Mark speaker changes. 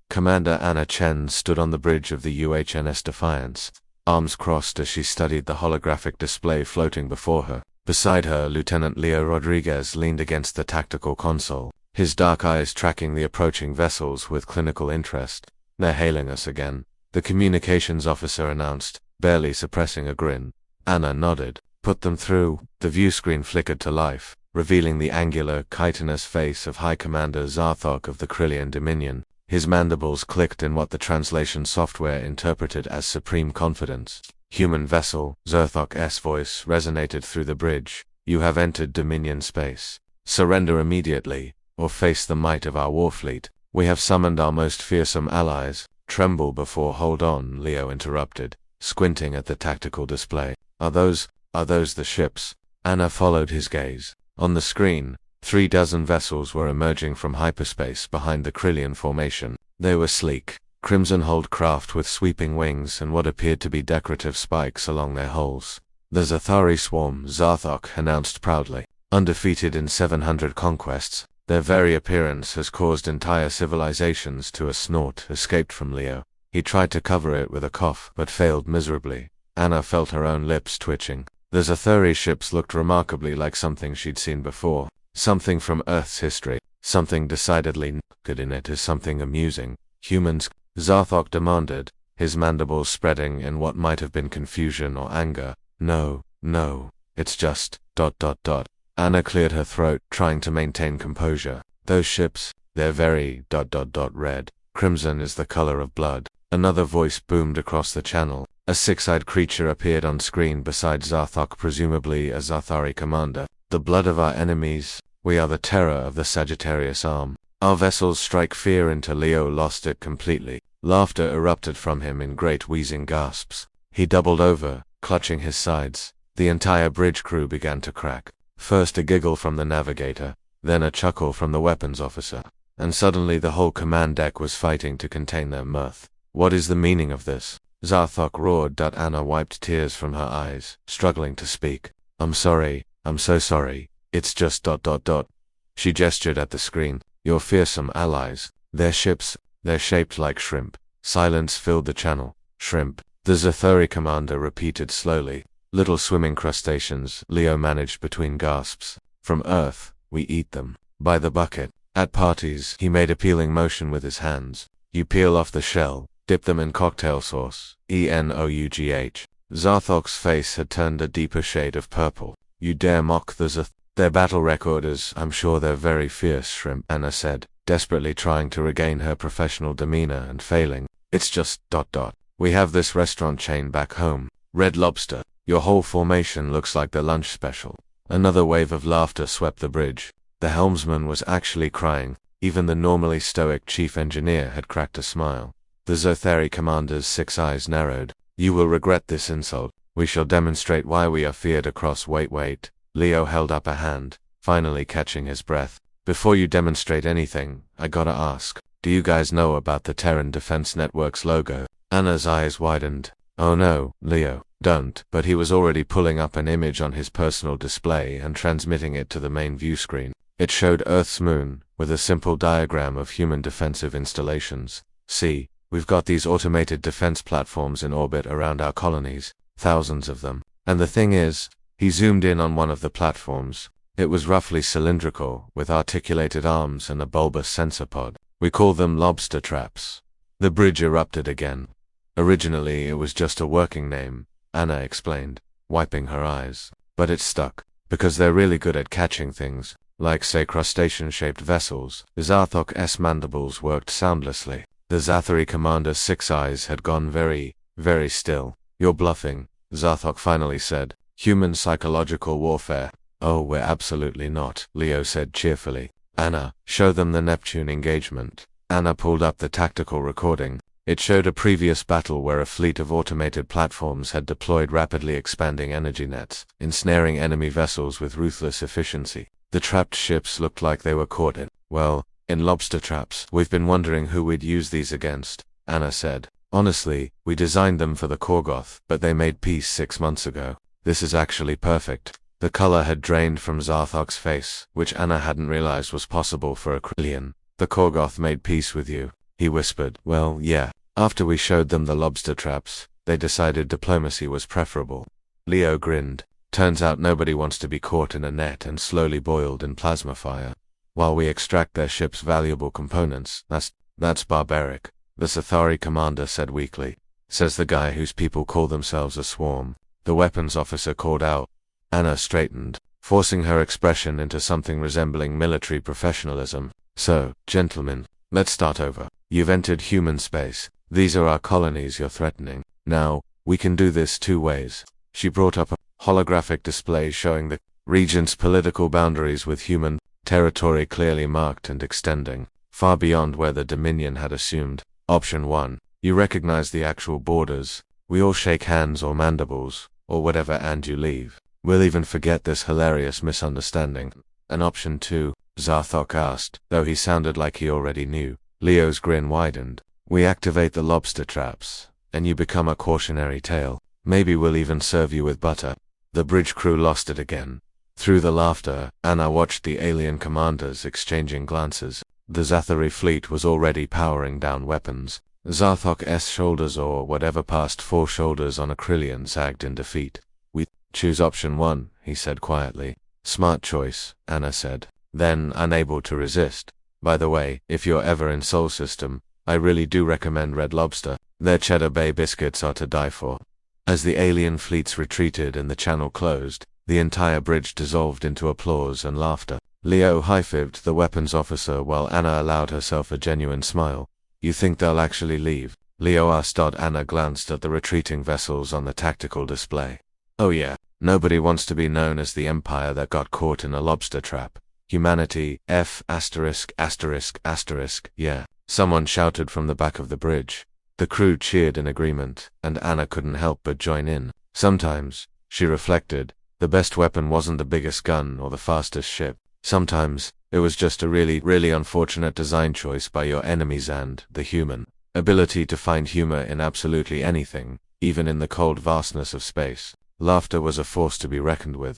Speaker 1: Commander Anna Chen stood on the bridge of the UHNS Defiance, arms crossed as she studied the holographic display floating before her. Beside her, Lieutenant Leo Rodriguez leaned against the tactical console, his dark eyes tracking the approaching vessels with clinical interest. "They're hailing us again," the communications officer announced, barely suppressing a grin. Anna nodded. "Put them through." The viewscreen flickered to life, revealing the angular, chitinous face of High Commander Zarthok of the Krillian Dominion. His mandibles clicked in what the translation software interpreted as supreme confidence. "Human vessel," Zarthok's voice resonated through the bridge. "You have entered Dominion space. Surrender immediately, or face the might of our warfleet. We have summoned our most fearsome allies." "Tremble before hold on," Leo interrupted, squinting at the tactical display. Are those the ships?" Anna followed his gaze. On the screen, 36 vessels were emerging from hyperspace behind the Krillian formation. They were sleek, crimson-hulled craft with sweeping wings and what appeared to be decorative spikes along their hulls. "The Zathari swarm," Zarthok announced proudly. Undefeated in 700 conquests, their very appearance has caused entire civilizations to. A snort escaped from Leo. He tried to cover it with a cough, but failed miserably. Anna felt her own lips twitching. The Zathari ships looked remarkably like something she'd seen before. Something from Earth's history. Something decidedly good in it is something amusing. "Humans?" Zarthok demanded, his mandibles spreading in what might have been confusion or anger. No, it's just ... Anna cleared her throat, trying to maintain composure. "Those ships, they're very ... red. Crimson is the color of blood." Another voice boomed across the channel. A six-eyed creature appeared on screen beside Zarthok, presumably a Zathari commander. "The blood of our enemies. We are the terror of the Sagittarius arm. Our vessels strike fear into." Leo lost it completely. Laughter erupted from him in great wheezing gasps. He doubled over, clutching his sides. The entire bridge crew began to crack. First a giggle from the navigator, then a chuckle from the weapons officer. And suddenly the whole command deck was fighting to contain their mirth. "What is the meaning of this?" Zarthok roared. Anna wiped tears from her eyes, struggling to speak. I'm so sorry. It's just ... She gestured at the screen. "Your fearsome allies. Their ships, they're shaped like shrimp." Silence filled the channel. "Shrimp," the Zathari commander repeated slowly. "Little swimming crustaceans," Leo managed between gasps. "From Earth, we eat them. By the bucket. At parties," he made appealing motion with his hands. "You peel off the shell, dip them in cocktail sauce. ENOUGH. Zarthok's face had turned a deeper shade of purple. "You dare mock the Their battle record is, I'm sure they're very fierce, shrimp," Anna said, desperately trying to regain her professional demeanor and failing. "It's just ... We have this restaurant chain back home, Red Lobster. Your whole formation looks like the lunch special." Another wave of laughter swept the bridge. The helmsman was actually crying. Even the normally stoic chief engineer had cracked a smile. The Zathari commander's 6 eyes narrowed. "You will regret this insult. We shall demonstrate why we are feared across." Wait. Leo held up a hand, finally catching his breath. "Before you demonstrate anything, I gotta ask, do you guys know about the Terran Defense Network's logo?" Anna's eyes widened. "Oh no, Leo, don't." But he was already pulling up an image on his personal display and transmitting it to the main view screen. It showed Earth's moon, with a simple diagram of human defensive installations. "See, we've got these automated defense platforms in orbit around our colonies, thousands of them. And the thing is," he zoomed in on one of the platforms. It was roughly cylindrical, with articulated arms and a bulbous sensor pod. "We call them lobster traps." The bridge erupted again. "Originally it was just a working name," Anna explained, wiping her eyes. "But it stuck, because they're really good at catching things, like say crustacean-shaped vessels." Zarthok's mandibles worked soundlessly. The Zathari commander's 6 eyes had gone very, very still. "You're bluffing," Zarthok finally said. "Human psychological warfare." "Oh, we're absolutely not," Leo said cheerfully. "Anna, show them the Neptune engagement." Anna pulled up the tactical recording. It showed a previous battle where a fleet of automated platforms had deployed rapidly expanding energy nets, ensnaring enemy vessels with ruthless efficiency. The trapped ships looked like they were caught in lobster traps. "We've been wondering who we'd use these against," Anna said. "Honestly, we designed them for the Korgoth, but they made peace 6 months ago. This is actually perfect." The color had drained from Zarthok's face, which Anna hadn't realized was possible for a Krillian. "The Korgoth made peace with you." he whispered. Well, yeah. After we showed them the lobster traps, they decided diplomacy was preferable. Leo grinned. Turns out nobody wants to be caught in a net and slowly boiled in plasma fire, while we extract their ship's valuable components. That's barbaric, the Sathari commander said weakly. Says the guy whose people call themselves a swarm. The weapons officer called out. Anna straightened, forcing her expression into something resembling military professionalism. So, gentlemen, let's start over. You've entered human space. These are our colonies you're threatening. Now, we can do this two ways. She brought up a holographic display showing the region's political boundaries with human territory clearly marked and extending, far beyond where the Dominion had assumed. Option 1. You recognize the actual borders. We all shake hands or mandibles, or whatever, and you leave. We'll even forget this hilarious misunderstanding. And option 2, Zarthok asked, though he sounded like he already knew. Leo's grin widened. We activate the lobster traps, and you become a cautionary tale. Maybe we'll even serve you with butter. The bridge crew lost it again. Through the laughter, Anna watched the alien commanders exchanging glances. The Zathari fleet was already powering down weapons. Zarthok's shoulders, or whatever past 4 shoulders on a Krillian, sagged in defeat. We choose option 1, he said quietly. Smart choice, Anna said. Then, unable to resist. By the way, if you're ever in Sol System, I really do recommend Red Lobster. Their Cheddar Bay biscuits are to die for. As the alien fleets retreated and the channel closed, the entire bridge dissolved into applause and laughter. Leo high-fived the weapons officer while Anna allowed herself a genuine smile. You think they'll actually leave? Leo asked. Anna glanced at the retreating vessels on the tactical display. Oh yeah, nobody wants to be known as the empire that got caught in a lobster trap. Humanity, F*******, yeah, someone shouted from the back of the bridge. The crew cheered in agreement, and Anna couldn't help but join in. Sometimes, she reflected, the best weapon wasn't the biggest gun or the fastest ship. Sometimes, it was just a really unfortunate design choice by your enemies and the human ability to find humor in absolutely anything, even in the cold vastness of space. Laughter was a force to be reckoned with.